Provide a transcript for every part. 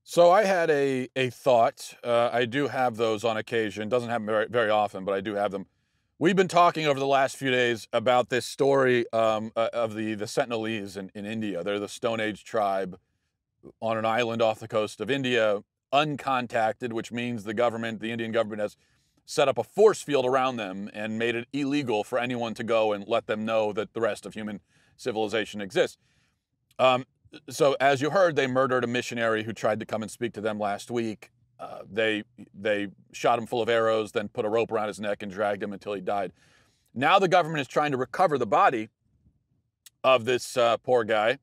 So I had a thought. I do have those on occasion. Doesn't happen very often, but I do have them. We've been talking over the last few days about this story of the Sentinelese in India. They're the Stone Age tribe on an island off the coast of India, uncontacted, which means the Indian government has set up a force field around them and made it illegal for anyone to go and let them know that the rest of human civilization exists. Um, so as you heard, they murdered a missionary who tried to come and speak to them last week. They shot him full of arrows, then put a rope around his neck and dragged him until he died. Now the government is trying to recover the body of this poor guy,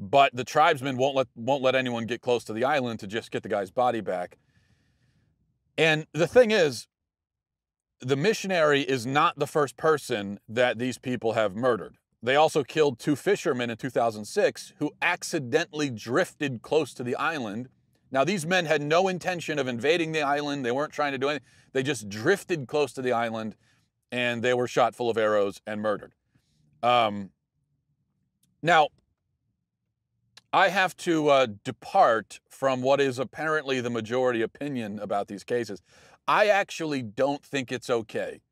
but the tribesmen won't let anyone get close to the island to just get the guy's body back. And the thing is, the missionary is not the first person that these people have murdered. They also killed two fishermen in 2006 who accidentally drifted close to the island. Now, these men had no intention of invading the island. They weren't trying to do anything. They just drifted close to the island, and they were shot full of arrows and murdered. Now, I have to depart from what is apparently the majority opinion about these cases. I actually don't think it's okay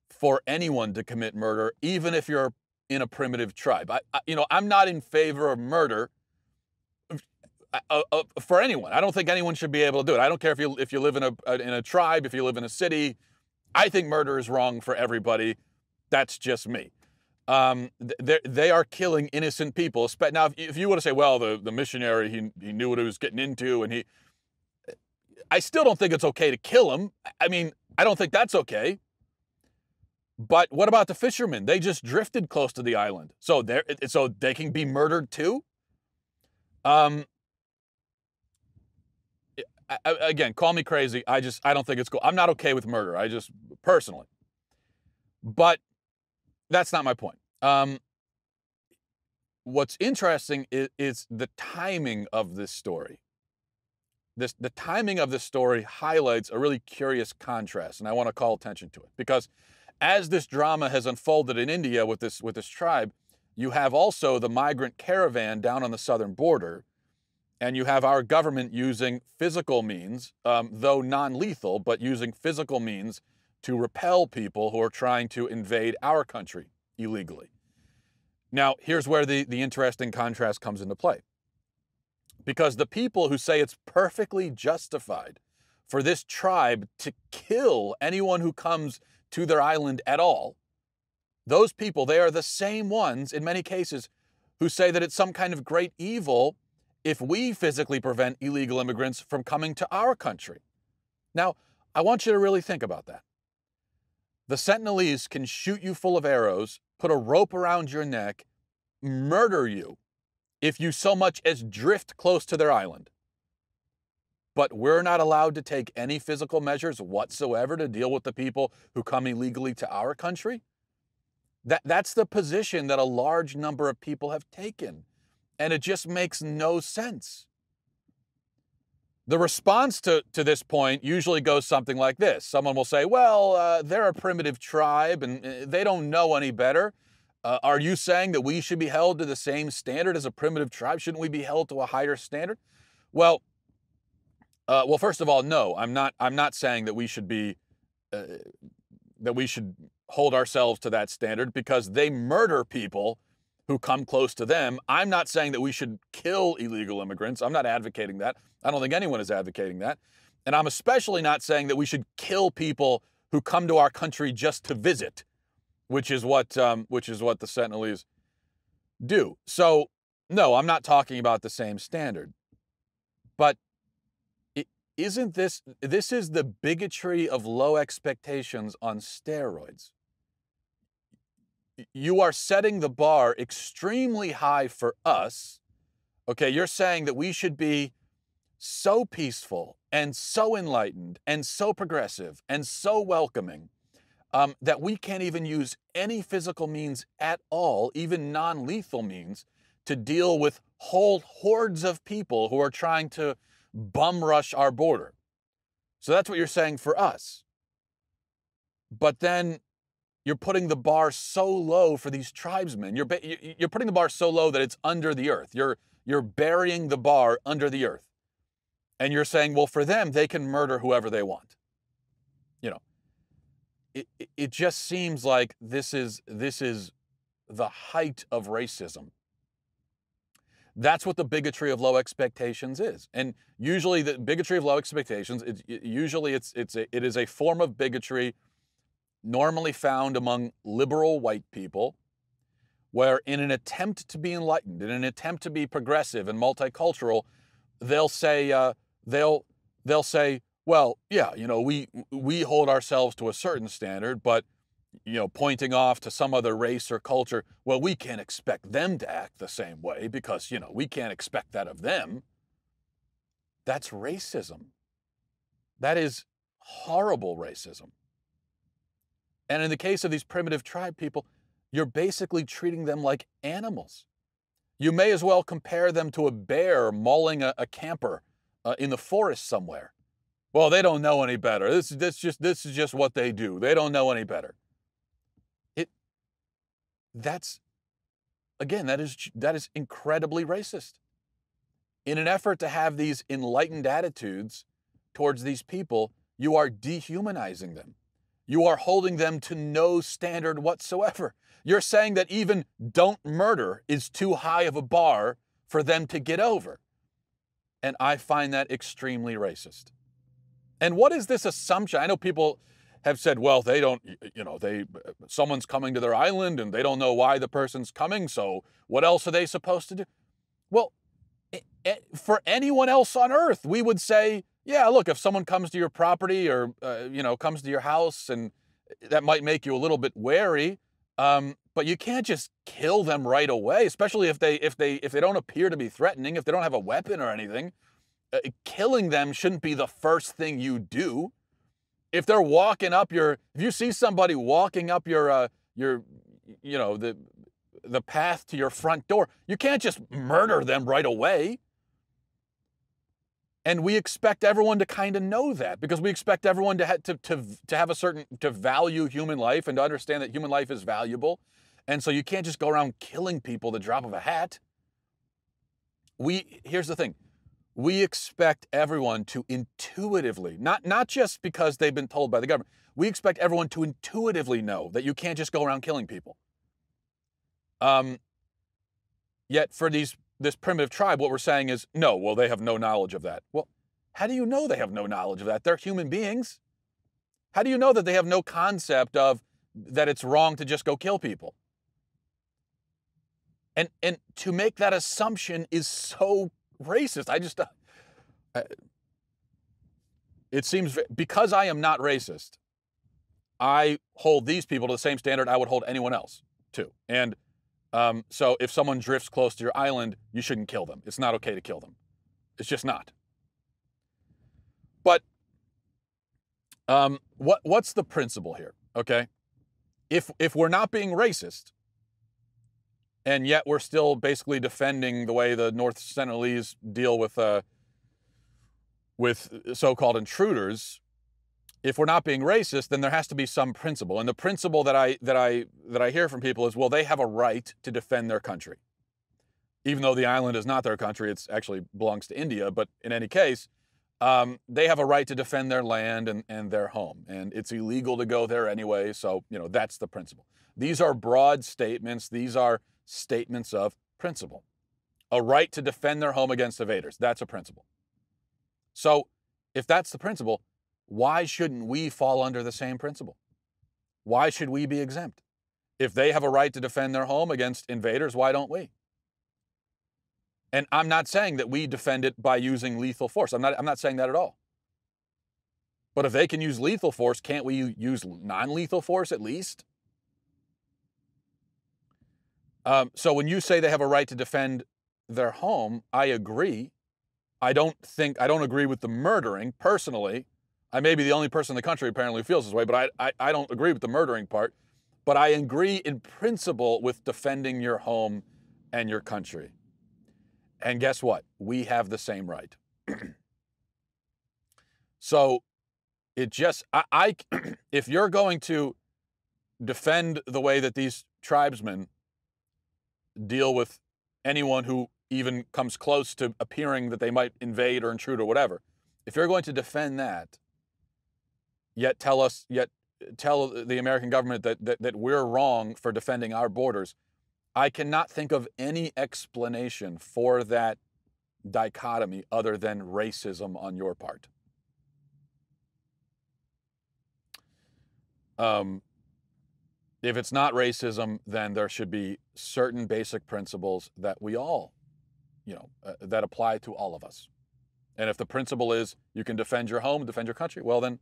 for anyone to commit murder, even if you're in a primitive tribe. I'm not in favor of murder for anyone. I don't think anyone should be able to do it. I don't care if you live in a tribe, if you live in a city. I think murder is wrong for everybody. That's just me. They are killing innocent people. Now, if you want to say, well, the missionary, he knew what he was getting into, and I still don't think it's okay to kill him. I mean, I don't think that's okay. But what about the fishermen? They just drifted close to the island, so they can be murdered too. Again, call me crazy. I don't think it's cool. I'm not okay with murder. Personally, but that's not my point. What's interesting is the timing of this story. The timing of this story highlights a really curious contrast, and I want to call attention to it because as this drama has unfolded in India with this tribe, you have also the migrant caravan down on the southern border, and you have our government using physical means, though non-lethal, but using physical means to repel people who are trying to invade our country illegally. Now, here's where the interesting contrast comes into play. Because the people who say it's perfectly justified for this tribe to kill anyone who comes to their island at all, those people, they are the same ones, in many cases, who say that it's some kind of great evil if we physically prevent illegal immigrants from coming to our country. Now, I want you to really think about that. The Sentinelese can shoot you full of arrows, put a rope around your neck, murder you if you so much as drift close to their island. But we're not allowed to take any physical measures whatsoever to deal with the people who come illegally to our country? That's the position that a large number of people have taken, and it just makes no sense. The response to this point usually goes something like this. Someone will say, well, they're a primitive tribe and they don't know any better. Are you saying that we should be held to the same standard as a primitive tribe? Shouldn't we be held to a higher standard? Well, first of all, no, I'm not saying that we should be, that we should hold ourselves to that standard because they murder people who come close to them. I'm not saying that we should kill illegal immigrants. I'm not advocating that. I don't think anyone is advocating that. And I'm especially not saying that we should kill people who come to our country just to visit, which is what the Sentinelese do. So, no, I'm not talking about the same standard. But isn't this is the bigotry of low expectations on steroids? You are setting the bar extremely high for us. Okay, you're saying that we should be so peaceful and so enlightened and so progressive and so welcoming that we can't even use any physical means at all, even non-lethal means, to deal with whole hordes of people who are trying to bum rush our border. So that's what you're saying for us. But then you're putting the bar so low for these tribesmen. You're putting the bar so low that it's under the earth. You're burying the bar under the earth. And you're saying, well, for them, they can murder whoever they want. You know, it just seems like this is the height of racism. That's what the bigotry of low expectations is. And usually the bigotry of low expectations, it is a form of bigotry normally found among liberal white people, where in an attempt to be enlightened, in an attempt to be progressive and multicultural, they'll say, well, yeah, we hold ourselves to a certain standard, but pointing off to some other race or culture, well, we can't expect them to act the same way because, we can't expect that of them. That's racism. That is horrible racism. And in the case of these primitive tribe people, you're basically treating them like animals. You may as well compare them to a bear mauling a camper in the forest somewhere. Well, they don't know any better. This is just what they do. They don't know any better. That is incredibly racist. In an effort to have these enlightened attitudes towards these people, you are dehumanizing them. You are holding them to no standard whatsoever. You're saying that even don't murder is too high of a bar for them to get over. And I find that extremely racist. And what is this assumption? I know people have said, well, they don't, someone's coming to their island and they don't know why the person's coming, so what else are they supposed to do? Well, for anyone else on earth, we would say, yeah, look, if someone comes to your property or, comes to your house, and that might make you a little bit wary, but you can't just kill them right away, especially if they don't appear to be threatening, if they don't have a weapon or anything. Killing them shouldn't be the first thing you do. If they're walking up if you see somebody walking up the path to your front door, you can't just murder them right away. And we expect everyone to kind of know that, because we expect everyone to have to value human life and to understand that human life is valuable. And so you can't just go around killing people at the drop of a hat. Here's the thing. We expect everyone to intuitively, not just because they've been told by the government, we expect everyone to intuitively know that you can't just go around killing people. Yet for this primitive tribe, what we're saying is, no, well, they have no knowledge of that. Well, how do you know they have no knowledge of that? They're human beings. How do you know that they have no concept of that it's wrong to just go kill people? And to make that assumption is so racist. It seems, because I am not racist, I hold these people to the same standard I would hold anyone else to. And so if someone drifts close to your island, you shouldn't kill them. It's not okay to kill them. It's just not. But what's the principle here? Okay, if we're not being racist, and yet we're still basically defending the way the North Sentinelese deal with so-called intruders, if we're not being racist, then there has to be some principle. And the principle that I hear from people is, well, they have a right to defend their country. Even though the island is not their country, it actually belongs to India. But in any case, they have a right to defend their land and their home. And it's illegal to go there anyway. So, that's the principle. These are broad statements. These are statements of principle. A right to defend their home against invaders. That's a principle. So if that's the principle, why shouldn't we fall under the same principle? Why should we be exempt? If they have a right to defend their home against invaders, why don't we? And I'm not saying that we defend it by using lethal force. I'm not saying that at all. But if they can use lethal force, can't we use non-lethal force at least? So when you say they have a right to defend their home, I agree. I don't agree with the murdering personally. I may be the only person in the country apparently who feels this way, but I don't agree with the murdering part. But I agree in principle with defending your home and your country. And guess what? We have the same right. So if you're going to defend the way that these tribesmen deal with anyone who even comes close to appearing that they might invade or intrude or whatever, if you're going to defend that, yet tell the American government that we're wrong for defending our borders, I cannot think of any explanation for that dichotomy other than racism on your part. If it's not racism, then there should be certain basic principles that we all, that apply to all of us. And if the principle is you can defend your home, defend your country, well, then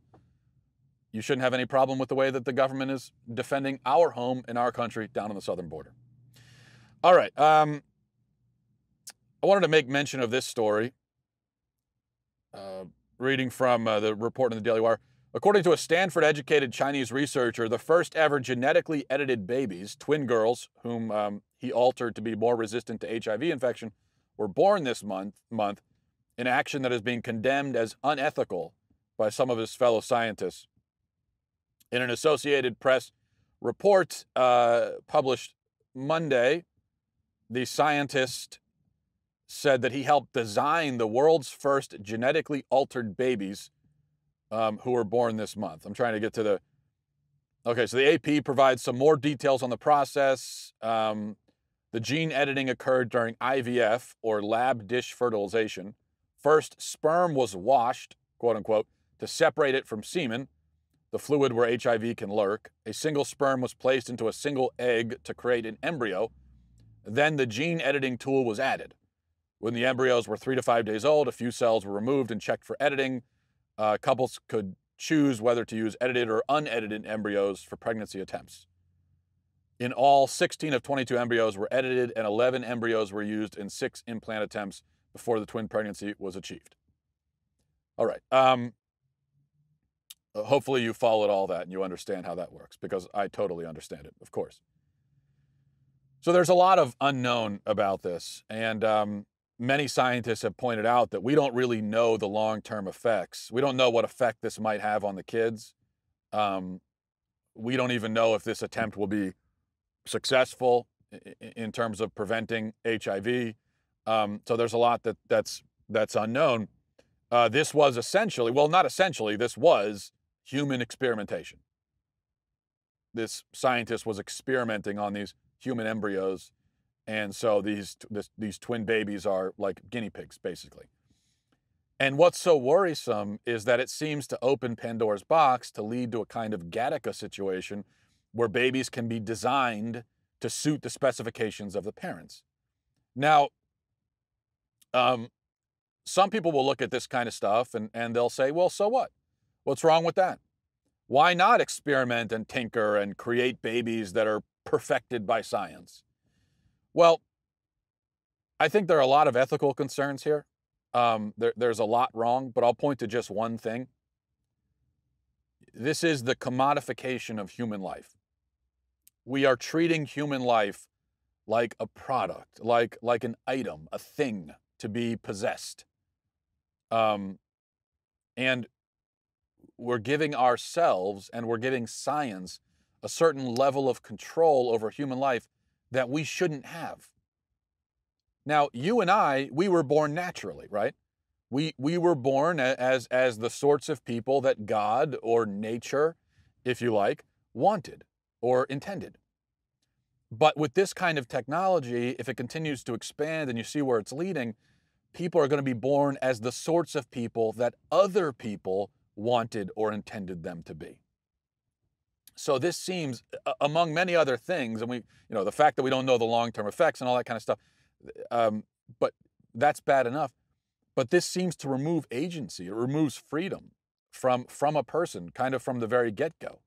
you shouldn't have any problem with the way that the government is defending our home and our country down on the southern border. All right. I wanted to make mention of this story. Reading from the report in the Daily Wire. According to a Stanford-educated Chinese researcher, the first ever genetically edited babies, twin girls, whom he altered to be more resistant to HIV infection, were born this month, in action that is being condemned as unethical by some of his fellow scientists. In an Associated Press report published Monday, the scientist said that he helped design the world's first genetically altered babies who were born this month. I'm trying to get to the... Okay, so the AP provides some more details on the process. The gene editing occurred during IVF, or lab dish fertilization. First, sperm was washed, quote unquote, to separate it from semen, the fluid where HIV can lurk. A single sperm was placed into a single egg to create an embryo. Then the gene editing tool was added. When the embryos were 3 to 5 days old, a few cells were removed and checked for editing. Couples could choose whether to use edited or unedited embryos for pregnancy attempts. In all, 16 of 22 embryos were edited and 11 embryos were used in 6 implant attempts before the twin pregnancy was achieved. All right. Hopefully you followed all that and you understand how that works, because I totally understand it, of course. So there's a lot of unknown about this, and many scientists have pointed out that we don't really know the long-term effects. We don't know what effect this might have on the kids. We don't even know if this attempt will be successful in terms of preventing HIV. So there's a lot that's unknown. This was essentially, well, not essentially, this was human experimentation. This scientist was experimenting on these human embryos, and so these twin babies are like guinea pigs, basically. And what's so worrisome is that it seems to open Pandora's box to lead to a kind of Gattaca situation where babies can be designed to suit the specifications of the parents. Now, some people will look at this kind of stuff and they'll say, well, so what? What's wrong with that? Why not experiment and tinker and create babies that are perfected by science? Well, I think there are a lot of ethical concerns here. There's a lot wrong, but I'll point to just one thing. This is the commodification of human life. We are treating human life like a product, like an item, a thing to be possessed. And we're giving ourselves and we're giving science a certain level of control over human life that we shouldn't have. Now, you and I, we were born naturally, right? We were born as the sorts of people that God, or nature, if you like, wanted or intended. But with this kind of technology, if it continues to expand and you see where it's leading, people are going to be born as the sorts of people that other people wanted or intended them to be. So this seems, among many other things, and the fact that we don't know the long-term effects and all that kind of stuff, but that's bad enough. But this seems to remove agency. It removes freedom from a person, kind of from the very get-go.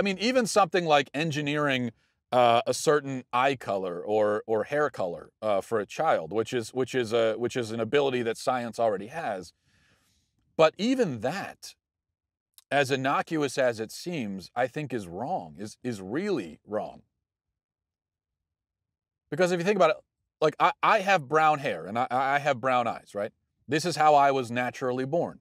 Even something like engineering a certain eye color or hair color for a child, which is an ability that science already has. But even that, as innocuous as it seems, I think is wrong, is really wrong. Because if you think about it, like I have brown hair and I have brown eyes, right? This is how I was naturally born.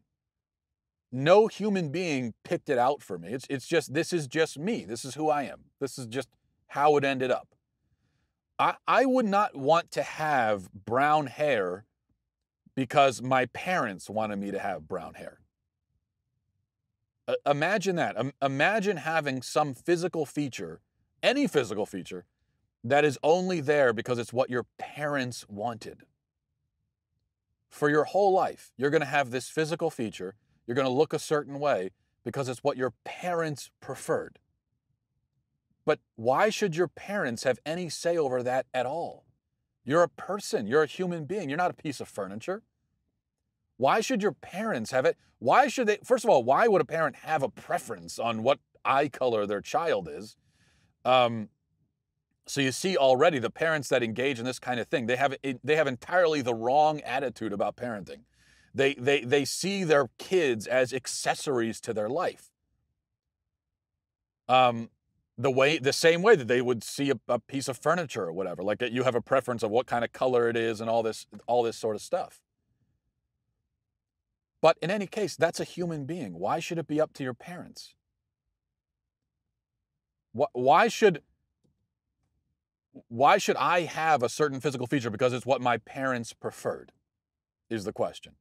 No human being picked it out for me. This is just me. This is who I am. This is just how it ended up. I would not want to have brown hair because my parents wanted me to have brown hair. Imagine that. Imagine having some physical feature, any physical feature, that is only there because it's what your parents wanted. For your whole life, you're going to have this physical feature. You're going to look a certain way because it's what your parents preferred. But why should your parents have any say over that at all? You're a person. You're a human being. You're not a piece of furniture. Why should your parents have it? Why should they? First of all, why would a parent have a preference on what eye color their child is? So you see already the parents that engage in this kind of thing, they have entirely the wrong attitude about parenting. They see their kids as accessories to their life. The same way that they would see a piece of furniture or whatever, like you have a preference of what kind of color it is and all this sort of stuff. But in any case, that's a human being. Why should it be up to your parents? Why should I have a certain physical feature because it's what my parents preferred, is the question.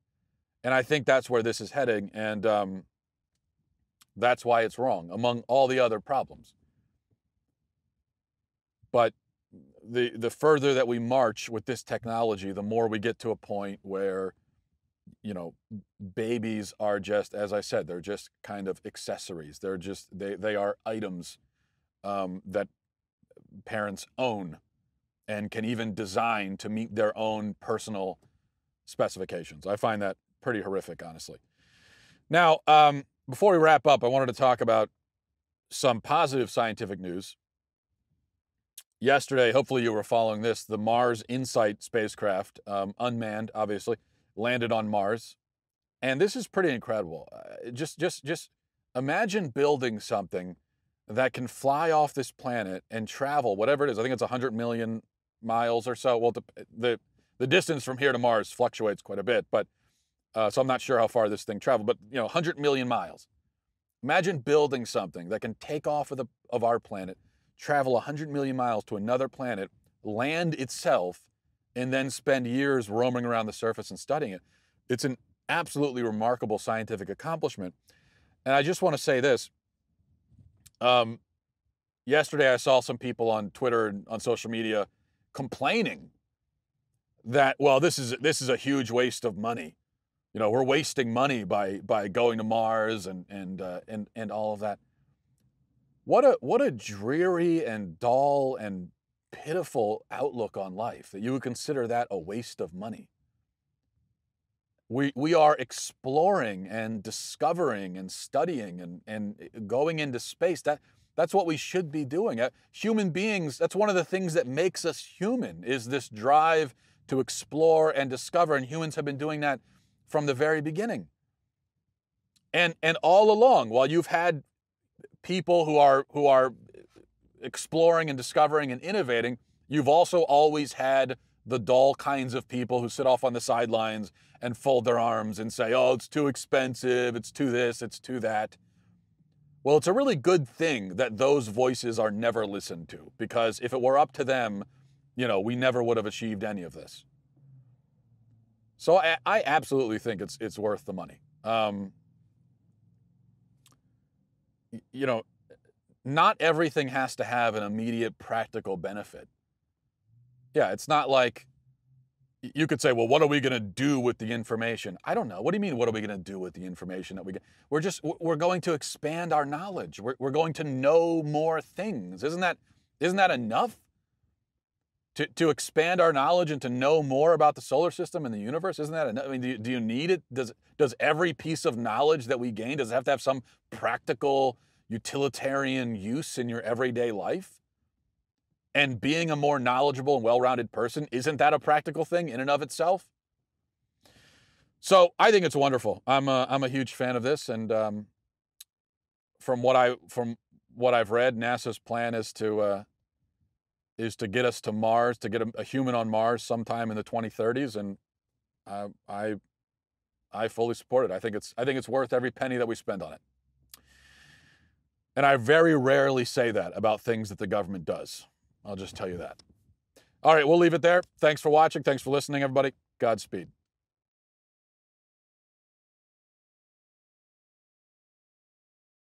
And I think that's where this is heading, and that's why it's wrong, among all the other problems. But the further that we march with this technology, the more we get to a point where, babies are just, as I said, they're just kind of accessories. They are items that parents own and can even design to meet their own personal specifications. I find that pretty horrific, honestly. Now, before we wrap up, I wanted to talk about some positive scientific news. Yesterday, hopefully you were following this, the Mars InSight spacecraft, unmanned, obviously, landed on Mars. And this is pretty incredible. Just imagine building something that can fly off this planet and travel, whatever it is. I think it's 100 million miles or so. Well, the distance from here to Mars fluctuates quite a bit, but so I'm not sure how far this thing traveled, but 100 million miles. Imagine building something that can take off of our planet, travel 100 million miles to another planet, land itself, and then spend years roaming around the surface and studying it. It's an absolutely remarkable scientific accomplishment. And I just want to say this. Yesterday I saw some people on Twitter and on social media complaining that, well, this is a huge waste of money. We're wasting money by going to Mars and all of that. What a dreary and dull and pitiful outlook on life that you would consider that a waste of money. We are exploring and discovering and studying and going into space. That's what we should be doing. Human beings, that's one of the things that makes us human, is this drive to explore and discover. And humans have been doing that from the very beginning. And all along, while you've had people who are exploring and discovering and innovating, you've also always had the dull kinds of people who sit off on the sidelines and fold their arms and say, oh, it's too expensive, it's too this, it's too that. Well, it's a really good thing that those voices are never listened to, because if it were up to them, we never would have achieved any of this. So I absolutely think it's worth the money. Not everything has to have an immediate practical benefit. Yeah, it's not like you could say, well, what are we going to do with the information? I don't know. What do you mean, what are we going to do with the information that we get? We're going to expand our knowledge. We're going to know more things. Isn't that enough? To expand our knowledge and to know more about the solar system and the universe? Isn't that enough? I mean, do you need it? Does every piece of knowledge that we gain, does it have to have some practical, utilitarian use in your everyday life? And being a more knowledgeable and well-rounded person, isn't that a practical thing in and of itself? So I think it's wonderful. I'm a huge fan of this, and from what I've read, NASA's plan is to get us to Mars, to get a human on Mars sometime in the 2030s, and I fully support it. I think it's worth every penny that we spend on it. And I very rarely say that about things that the government does. I'll just tell you that. All right, we'll leave it there. Thanks for watching. Thanks for listening, everybody. Godspeed.